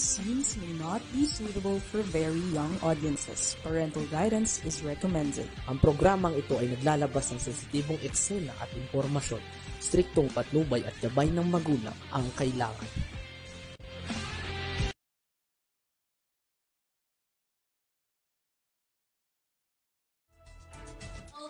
scenes may not be suitable for very young audiences. Parental guidance is recommended. Ang programang ito ay naglalabas ng sensitibong eksena at impormasyon. Striktong patnubay at gabay ng magulang ang kailangan.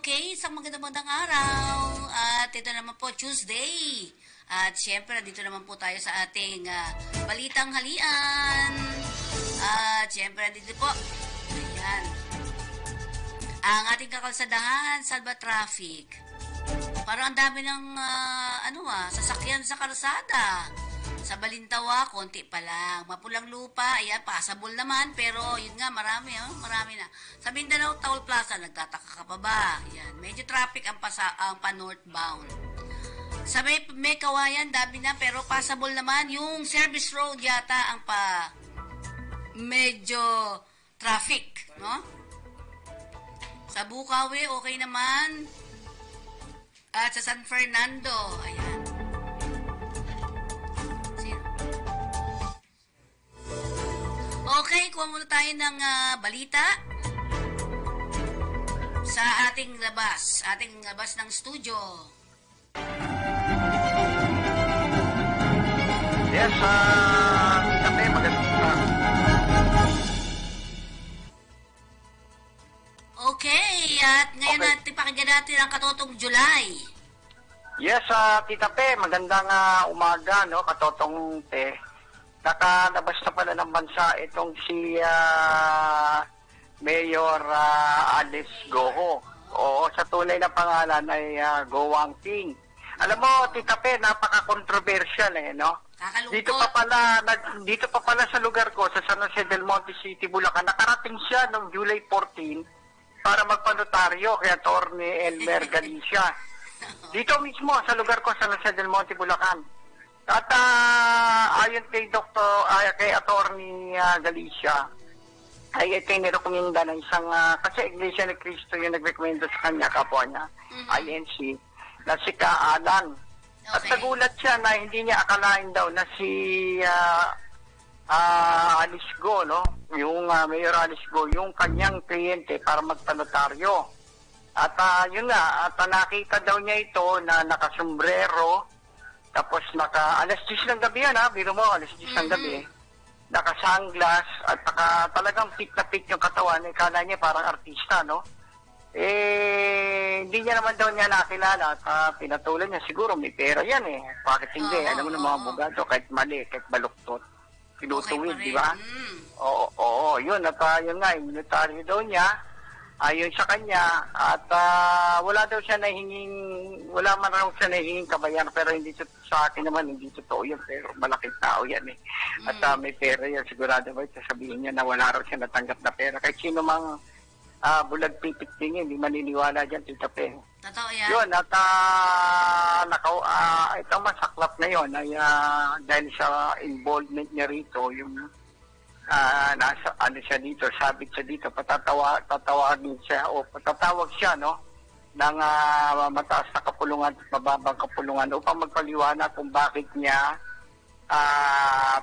Okay, isang magandang araw. At ito naman po, Tuesday. At syempre, dito naman po tayo sa ating balitang halian. At syempre, dito po, ayan, ang ating kakalsadahan, Salva Traffic. Parang ang dami ng sasakyan sa kalsada. Sa Balintawa, konti pa lang. Mapulang Lupa, ayan, passable naman. Pero yun nga, marami na. Sa Mindanao, Toll Plaza, nagtataka ka pa ba? Ayan, medyo traffic ang pa-northbound. Sa may Kawayan, dami na, pero passable naman. Yung service road yata ang medyo traffic, no? Sa Bukawi, okay naman. At sa San Fernando, ayan. Okay, kuha muna tayo ng balita sa ating labas ng studio. Yes, kami maganda. Okay, at ngayon natin pakinggan natin ang Katotong July. Yes, Tita Pe, magandang umaga, no, Katotong Pe. Nakalabas na pala ng bansa itong si Mayor Alice Goho. Oo, sa tunay na pangalan ay Go Wang Ping. Alam mo, Tita Pe, napaka-controversial no? Dito pa pala sa lugar ko, sa San Jose del Monte City, Bulacan, nakarating siya noong July 14 para magpanotaryo kay Atty. Elmer Galicia. Dito mismo sa lugar ko, San Jose del Monte, Bulacan. At ayon kay kay Atty. Galicia, ay ito yung nirekomenda ng isang, kasi Iglesia ni Cristo yung nagrekomenda sa kanya, kapwa niya, INC, na si Kaalan. Okay. At nagulat siya na hindi niya akalain daw na si Alice Go, no? Yung Mayor Alice Go, yung kanyang kliyente para magpanotaryo. At yun nga, at nakita daw niya ito na nakasombrero, tapos alas 10 ng gabi yan, biro mo, alas 10 ng gabi, naka-sunglass, at talagang fit na fit yung katawan, kala niya parang artista, no? Hindi niya naman daw niya nakilala at pinatulan niya, siguro may pera yan bakit hindi? Alam mo ng mga abogado, kahit mali, kahit baluktot, pinutuwid, di ba? Oo, yun, at yun nga, imunitaryo daw niya, ayon sa kanya, at wala man raw siya nahinging kabayan, pero hindi sa akin naman, hindi totoo yun, pero malaking tao yan At may pera yan, sigurado ba, sasabihin niya na wala raw siya natanggap na pera, kahit sino mang bulag pipit tingin, hindi maniniwala dyan, Tita Pe. Totoo yan. Yun, at itong masaklap na yun, ay dahil sa involvement niya rito, yung nasa siya dito, sabit siya dito, tatawagin siya, o patatawag siya, no, ng mataas na kapulungan at mababang kapulungan upang magpaliwanag kung bakit niya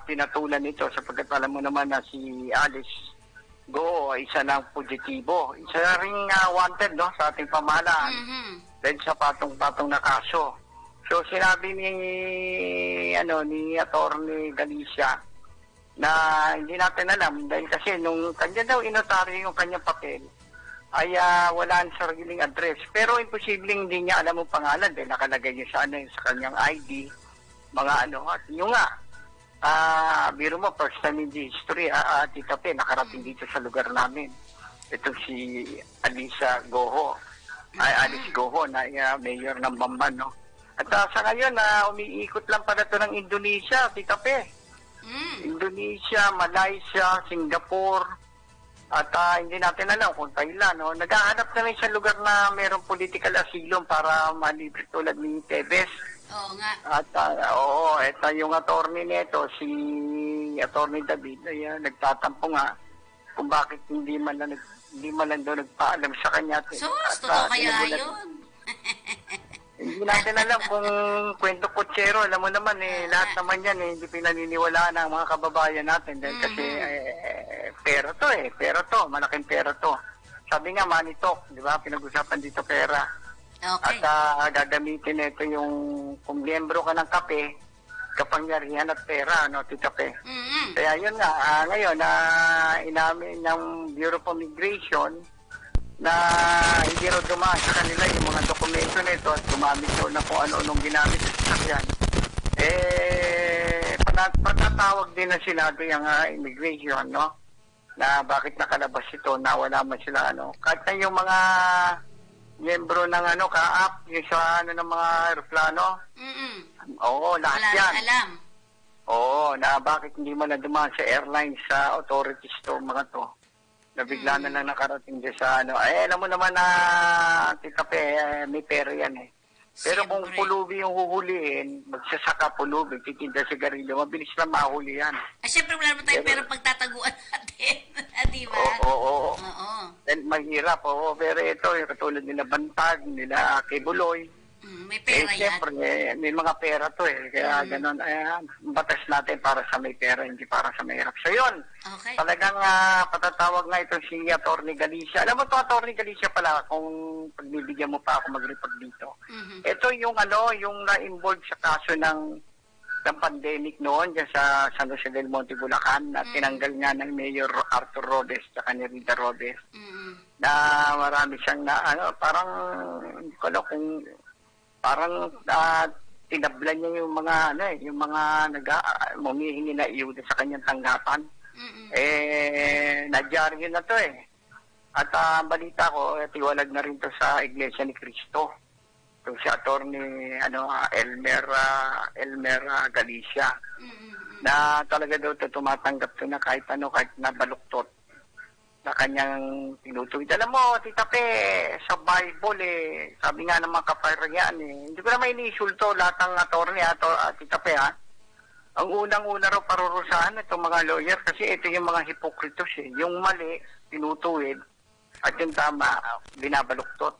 pinatulan ito, sapagkat alam mo naman na si Alice Go, isa ng positibo. Isa ring wanted, no, sa ating pamahalaan. Dahil sa patong-patong na kaso. So, sinabi ni Atty. Galicia na hindi natin alam dahil kasi nung kanya daw inotaryo yung kanyang papel ay wala ang sariling address. Pero imposibleng hindi niya alam ang pangalan dahil nakalagay niya sa kanyang ID, mga at yung nga, biro mo, first time in the history, Tita Pe, nakarating dito sa lugar namin. Ito si Alice Goho na mayor ng Bamban, no? At sa ngayon, umiikot lang pala ito ng Indonesia, Tita Pe. Indonesia, Malaysia, Singapore, at hindi natin alam kung Thailand, no? Naghahanap na rin sa lugar na mayroong political asylum para malibre tulad ni Tevez. Oo nga. At ito yung attorney nito, si Attorney David, ay nagtatampo nga kung bakit hindi man lang daw nagpaalam sa kanya. Totoo kaya yun? Hindi natin alam kung kwento kutsero. Alam mo naman lahat naman yan hindi pinaniniwalaan ng mga kababayan natin dahil kasi pera to pera to, malaking pera to. Sabi nga money talk, di ba? Pinag-usapan dito pera. Okay. At gagamitin ito yung kung miyembro ka ng kape, kapangyarihan at pera, no, Tita Pe. Kaya yun nga, ngayon inamin ng Bureau of Immigration na hindi raw dumaan sa kanila yung mga dokumento nito at gumamit daw na kung ano-anong ginamit sa sasakyan. Patatawag din ng Senado yung immigration, no? Na bakit nakalabas ito, na wala man sila, kahit na yung mga miyembro ng ka-app, yung sa ng mga aeroplano. Oo, lahat Wala yan. alam. Oo, na bakit hindi man na dumaan sa airlines, sa authorities to, mga to. Na bigla na lang nakarating dyan sa alam mo naman na, Tita Pe, may pera yan Pero kung Siyempre. pulubi yung huhulihin, magsasaka pulubi, titinda sigarilyo, mabilis lang mahuli yan. Siyempre wala naman tayong pera pagtataguan natin. Di ba? Oo. Oo. Then mahirap, Pero ito, yung katulad nila Bantag, nila Kibuloy. May pera yan. Siyempre, may mga pera to Kaya ganun, batas natin para sa may pera, hindi para sa mahirap. So yun, Okay. talagang patatawag nga ito si Atty. Galicia. Alam mo to, Atty. Galicia pala, kung pagbibigyan mo pa ako mag-report dito. Ito yung yung na-involved sa kaso ng pandemic noon dyan sa San Jose del Monte, Bulacan, na tinanggal nga ng Mayor Arthur Robes at ni Rita Robes, na marami siyang parang, hindi ko alam kung parang tinablan niya yung mga yung mga humihingi na iyuda sa kanyang tanggapan. Nadyari yun na to At balita ko, tiwalag na rin to sa Iglesia ni Cristo. Ito si Atty. Elmer Galicia. Na talaga daw to tumatanggap to na kahit kahit nabaluktot na kanyang tinutuwid. Alam mo, Tita Pe, sa Bible sabi nga ng mga kaparian hindi ko na may inisulto lahat ng attorney Tita Pe Ang unang-una raw parurusahan itong mga lawyer kasi ito yung mga hipokritos Yung mali, tinutuwid at yung tama, binabaluktot.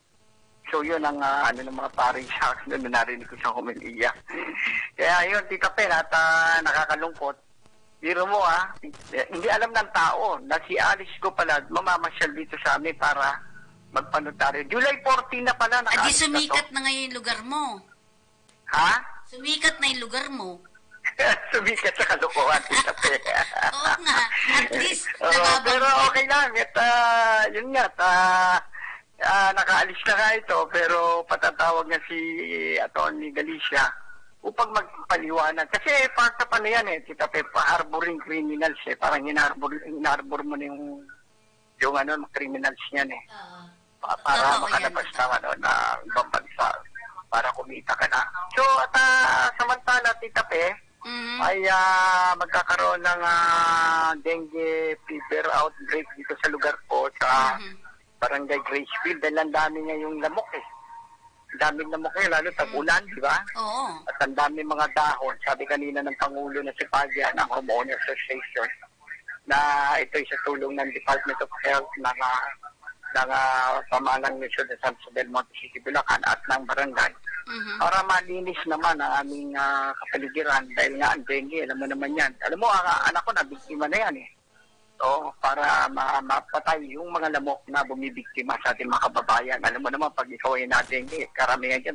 So yun ang ng mga pari sa akin na narinig ko sa homilya. Kaya yun, Tita Pe, at nakakalungkot. Biro mo hindi alam ng tao na si Alice ko pala mamamasyal dito sa amin para magpanotaryo. July 14 na pala. Adi sumikat na ngayon yung lugar mo. Ha? Sumikat na yung lugar mo. Sumikat sa kalokohan, Tita Pe. Oo nga. At least, Pero okay lang. At yun nga, nakaalis na nga ito, pero patatawag nga si Atty. Galicia upang magpaliwanag. Kasi part sa paano yan Tita Pe, pa-harboring criminals parang hinarbor mo na yung criminals niyan para makalabas na ibang bansa para kumita ka na. So, at samantala, Tita Pe, ay magkakaroon ng dengue fever outbreak dito sa lugar ko, sa Barangay Gracefield, dahil ang dami niya yung lamok daming lamok lalo tag-ulan, di ba? Oo. At ang daming mga dahon. Sabi kanina ng Pangulo na si Pagya ng Homeowner Association na ito'y sa tulong ng Department of Health ng pamahalang Luzon de San Jose del Monte City, Bulacan at ng barangay para malinis naman ang aming kapaligiran dahil nga ang dengue, alam mo naman yan. Alam mo, anak ko na biktima na yan So, para mapatay yung mga lamok na bumibiktima sa ating mga kababayan. Alam mo naman, pag ikaw ay na-dengue, karamihan yan,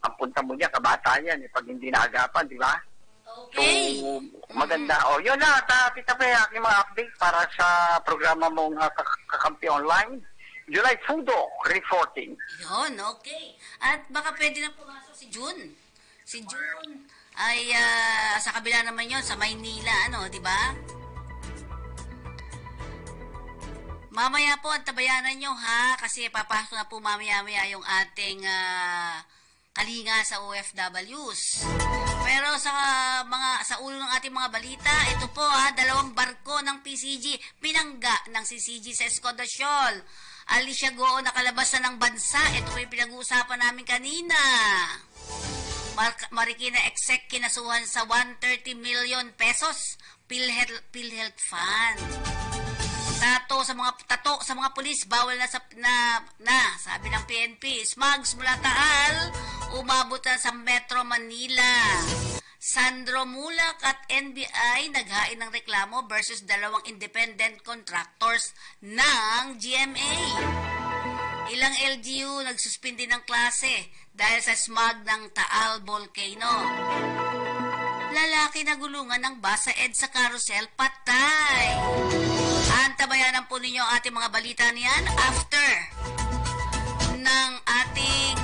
ang punta mo niya, kabatayan, pag hindi naagapan, di ba? Okay. So, maganda. Yun na, Tita Pe, aking mga update para sa programa mong Kakampi Online. July Fudo, reporting. Yun, okay. At baka pwede na pumasok si June. Si June ay sa kabila naman yon sa Maynila, di ba? Mamaya po, antabayanan nyo kasi papasok na po mamaya-maya yung ating kalinga sa OFWs. Pero sa ulo ng ating mga balita, ito po 2 barko ng PCG pinangga ng CCG sa Escudasyon. Alicia Goo nakalabas na ng bansa. Ito po yung pinag-uusapan namin kanina. Marikina Exec kinasuhan sa 130 million pesos PhilHealth Fund. Tato sa mga pulis bawal na sabi ng PNP. Smugs mula Taal Umabot na sa Metro Manila. Sandro Mulak at NBI naghain ng reklamo versus dalawang independent contractors ng GMA. Ilang LGU nagsuspindi ng klase dahil sa smog ng Taal Volcano. Lalaki na gulungan ng bus sa EDSA Carousel, patay. Antabayanan po ninyo ang ating mga balita niyan after ng ating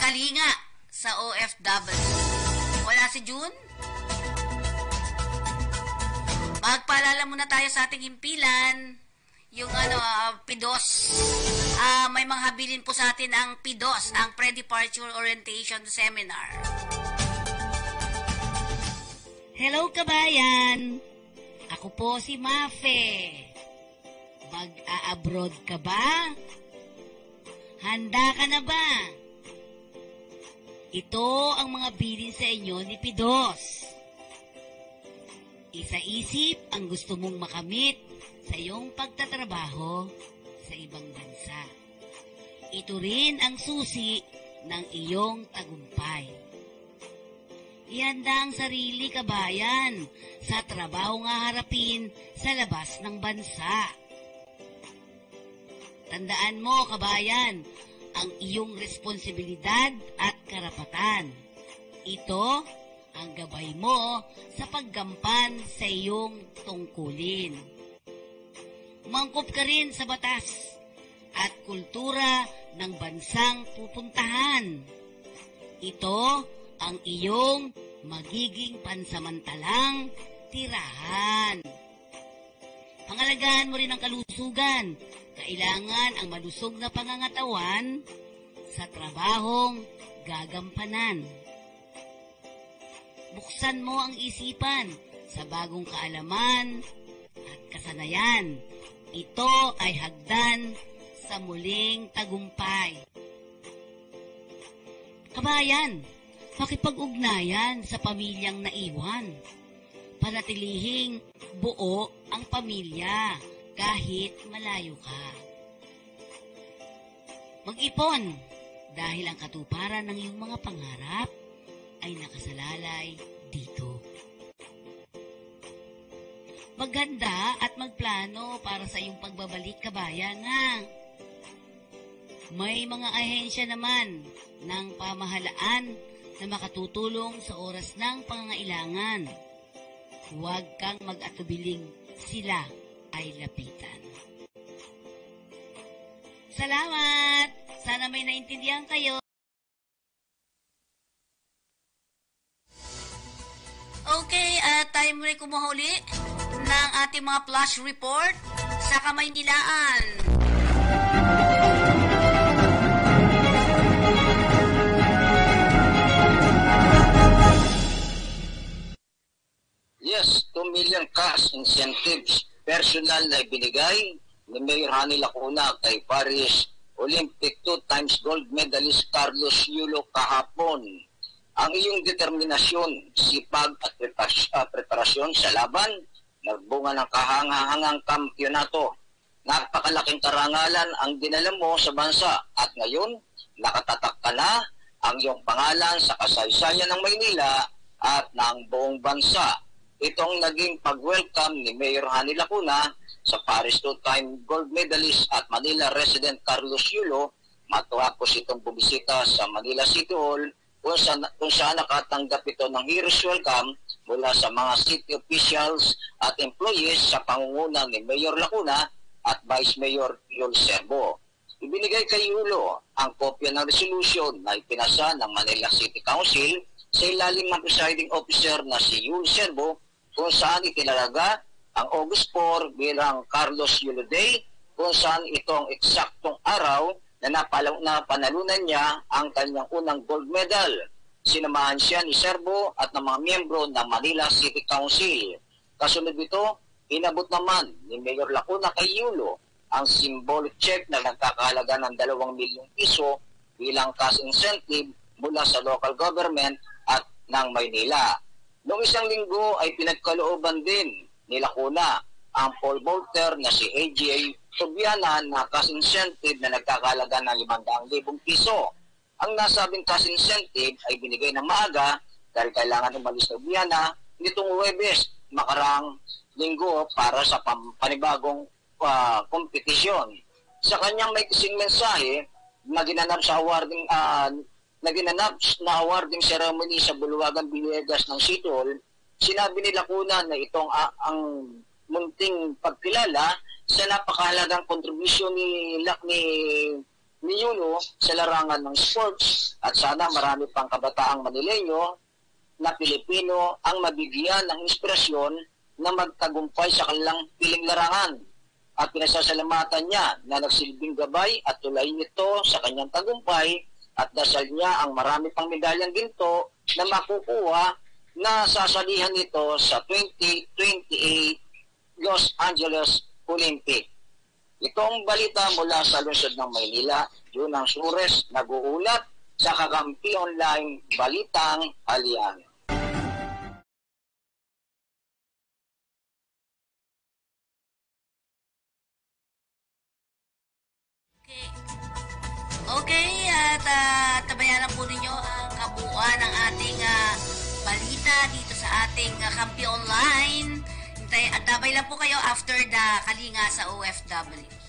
kalinga sa OFW. Wala si June? Magpaalala muna tayo sa ating himpilan. Yung PIDOS. May mga habilin po sa atin ang PIDOS, ang Pre-Departure Orientation Seminar. Hello kabayan! Ako po si Mafe. Mag-a-abroad ka ba? Handa ka na ba? Ito ang mga bilin sa inyo ni PIDOS. Isa-isip ang gusto mong makamit sa iyong pagtatrabaho sa ibang bansa. Ito rin ang susi ng iyong tagumpay. Ihanda ang sarili kabayan sa trabaho nga harapin sa labas ng bansa. Tandaan mo kabayan, ang iyong responsibilidad at karapatan. Ito ang gabay mo sa paggampan sa iyong tungkulin. Umangkop ka rin sa batas at kultura ng bansang pupuntahan. Ito ang iyong magiging pansamantalang tirahan. Pangalagaan mo rin ang kalusugan. Kailangan ang malusog na pangangatawan sa trabahong gagampanan. Buksan mo ang isipan sa bagong kaalaman at kasanayan. Ito ay hagdan sa muling tagumpay. Kabayan, makipag-ugnayan sa pamilyang naiwan. Panatilihing buo ang pamilya kahit malayo ka. Mag-ipon dahil ang katuparan ng iyong mga pangarap ay nakasalalay dito. Maghanda at magplano para sa iyong pagbabalik kabayan ha. May mga ahensya naman ng pamahalaan na makatutulong sa oras ng pangangailangan. Huwag kang mag-atubiling sila ay lapitan. Salamat! Sana may naintindihan kayo. Okay, tayo muna kumuha uli ng ating mga flash report sa Kamaynilaan. Yes, 2 million cash incentives personal na ibinigay ni Mayor Hani Lacuna kay Paris Olympic 2 times gold medalist Carlos Yulo kahapon. Ang iyong determinasyon, sipag at preparasyon sa laban, nagbunga ng kahangahangang kampyonato. Napakalaking karangalan ang dinala mo sa bansa at ngayon nakatatak ka na ang iyong pangalan sa kasaysayan ng Maynila at ng buong bansa. Itong naging pag-welcome ni Mayor Hani Lacuna sa Paris 2-time gold medalist at Manila resident Carlos Yulo matapos itong bumisita sa Manila City Hall kung saan nakatanggap ito ng hero's welcome mula sa mga city officials at employees sa pangunguna ni Mayor Lacuna at Vice Mayor Yul Serbo. Ibinigay kay Yulo ang kopya ng resolution na ipinasa ng Manila City Council sa ilalim ng presiding officer na si Yul Serbo kung saan itinalaga ang August 4 bilang Carlos Yulo Day kung saan itong eksaktong araw na napanalunan niya ang kanyang unang gold medal. Sinamahan siya ni Serbo at ng mga miyembro ng Manila City Council. Kasunod nito, inabot naman ni Mayor Lacuna kay Yulo ang symbolic check na nagkakahalaga ng 2 milyong piso bilang cash incentive mula sa local government at ng Maynila. Noong isang linggo ay pinagkalooban din ni Lacuna ang poll voter na si AJ Subiana na cash incentive na nagkakahalaga ng 500,000 piso. Ang nasabing cash incentive ay binigay ng maaga dahil kailangan umalis ng Vienna nitong Huwebes, makarang linggo para sa panibagong kompetisyon. Sa kanyang may kasing mensahe na ginanap na awarding ceremony sa Buluwagan, Villegas ng Sitol, sinabi ni Lacuna na itong ang munting pagkilala sa napakahalagang kontribusyon ni Yulo sa larangan ng sports at sana marami pang kabataang Manileño na Pilipino ang mabigyan ng inspirasyon na magtagumpay sa kanilang piling larangan. At pinasasalamatan niya na nagsilbing gabay at tulay nito sa kanyang tagumpay at dasal niya ang marami pang medalyang ginto na makukuha na sasalihan nito sa 2028 Los Angeles Olympic. Ito ang balita mula sa lungsod ng Maynila. Junang Sures nag-uulat sa Kakampi Online Balitang Halian. Okay, at tabayanan po ninyo ang kabuuan ng ating balita dito sa ating Kampi Online. At tabay lang po kayo after the Kalinga sa OFW.